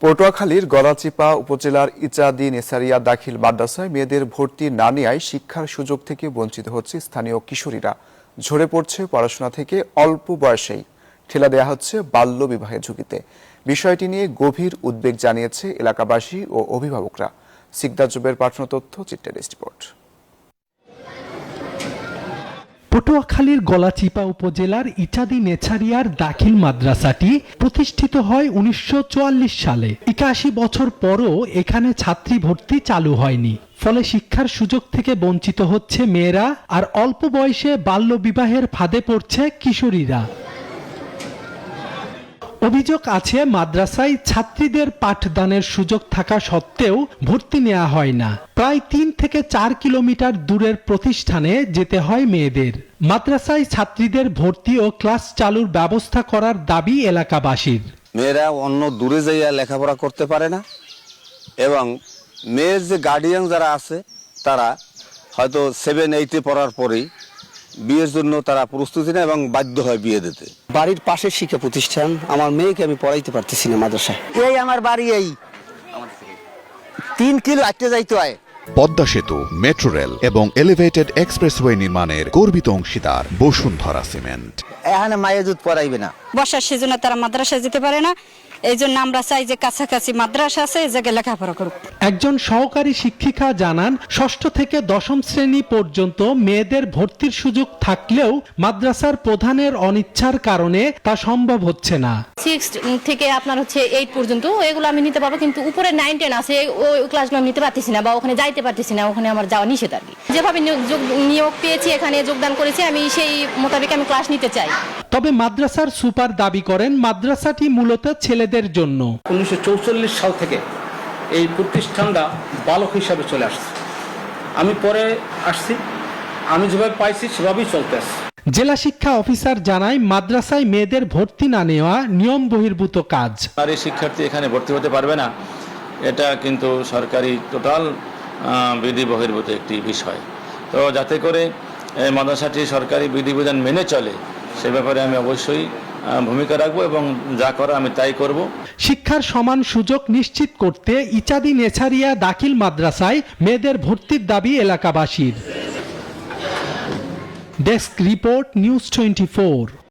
পটুয়াখালীর গলাচিপা উপজেলার ইচাদি নেসারিয়া দাখিল মাদ্রাসায় মেয়েদের ভর্তি না নেওয়ায় শিক্ষার সুযোগ থেকে বঞ্চিত হচ্ছে স্থানীয় কিশোরীরা। ঝরে পড়ছে পড়াশোনা থেকে অল্প বয়সেই, ঠেলা দেয়া হচ্ছে বাল্য বিবাহের ঝুঁকিতে। বিষয়টি নিয়ে গভীর উদ্বেগ জানিয়েছে এলাকাবাসী ও অভিভাবকরা। সিকদার জুবের পাঠানো তথ্য, চিত্রের রিপোর্ট। পটুয়াখালীর গলাচিপা উপজেলার ইচাদি নেছারিয়ার দাখিল মাদ্রাসাটি প্রতিষ্ঠিত হয় 1944 সালে। 81 বছর পরও এখানে ছাত্রী ভর্তি চালু হয়নি। ফলে শিক্ষার সুযোগ থেকে বঞ্চিত হচ্ছে মেয়েরা, আর অল্প বয়সে বাল্য বিবাহের ফাঁদে পড়ছে কিশোরীরা। অভিযোগ আছে, মাদ্রাসায় ছাত্রীদের পাঠদানের সুযোগ থাকা সত্ত্বেও ভর্তি নেওয়া হয় না। প্রায় 3 থেকে 4 কিলোমিটার দূরের প্রতিষ্ঠানে যেতে হয় মেয়েদের। মাদ্রাসায় ছাত্রীদের ভর্তি ও ক্লাস চালুর ব্যবস্থা করার দাবি এলাকাবাসীর। মেয়েরা অন্য দূরে যাইয়া লেখাপড়া করতে পারে না, এবং মেয়ের যে গার্ডিয়ান যারা আছে তারা হয়তো 7-8-এ পড়ার পরেই বিয়ের জন্য তারা প্রস্তুতি নেয় এবং বাধ্য হয় বিয়ে দিতে। বাড়ির পাশের শিক্ষা প্রতিষ্ঠান, আমার মেয়েকে আমি পড়াইতে পারতেছি না মাদ্রাসায়। এই আমার বাড়ি, এই 3 কিলো হাঁটতে যাইতে হয়। পদ্মা সেতু, মেট্রো রেল এবং এলিভেটেড এক্সপ্রেসওয়ে নির্মাণের গর্বিত অংশীদার বসুন্ধরা সিমেন্ট। এখানে মায়ের দুধ পড়াইবে না। বর্ষার সিজনে তারা মাদ্রাসায় যেতে পারে না, এই জন্য আমরা চাই যে কাছাকাছি মাদ্রাসা আছে, এই জায়গায় লেখাপড়া করুক। একজন সহকারী শিক্ষিকা জানান, 6ষ্ঠ থেকে 10ম শ্রেণী পর্যন্ত মেয়েদের ভর্তির সুযোগ থাকলেও মাদ্রাসার প্রধানের অনিচ্ছার কারণে তা সম্ভব হচ্ছে না। 6 থেকে আপনার হচ্ছে 8 পর্যন্ত এগুলো আমি নিতে পারবো, কিন্তু উপরে 9-10 আছে ওই ক্লাসগুলো আমি নিতে পারতেছি না, বা ওখানে যাইতে পারতেছি না, ওখানে আমার যাওয়া নিষেধ আর কি। যেভাবে নিয়োগ পেয়েছি, এখানে যোগদান করেছি, আমি সেই মোতাবেক আমি ক্লাস নিতে চাই। তবে মাদ্রাসার সুপার দাবি করেন, মাদ্রাসাটি মূলত ছেলেদের জন্য। 1944 সাল থেকে এই প্রতিষ্ঠানটা বালক হিসাবে চলে আসছে। আমি পরে আসছি, আমি যেভাবে পাইছি সেভাবেই চলতে আসছে। জেলা শিক্ষা অফিসার জানায়, মাদ্রাসায় মেয়েদের ভর্তি না নেওয়া নিয়ম বহির্ভূত কাজ। নারী শিক্ষার্থী এখানে ভর্তি হতে পারবে না, এটা কিন্তু সরকারি টোটাল বিধি বহির্ভূত একটি বিষয়। তো যাতে করে মাদ্রাসাটি সরকারি বিধিবিধান মেনে চলে, সে ব্যাপারে আমি অবশ্যই ভূমিকা রাখবো এবং যা করা আমি তাই করব। শিক্ষার সমান সুযোগ নিশ্চিত করতে ইচাদি নেছারিয়া দাখিল মাদ্রাসায় মেয়েদের ভর্তির দাবি এলাকাবাসীর। Desk report, news 24।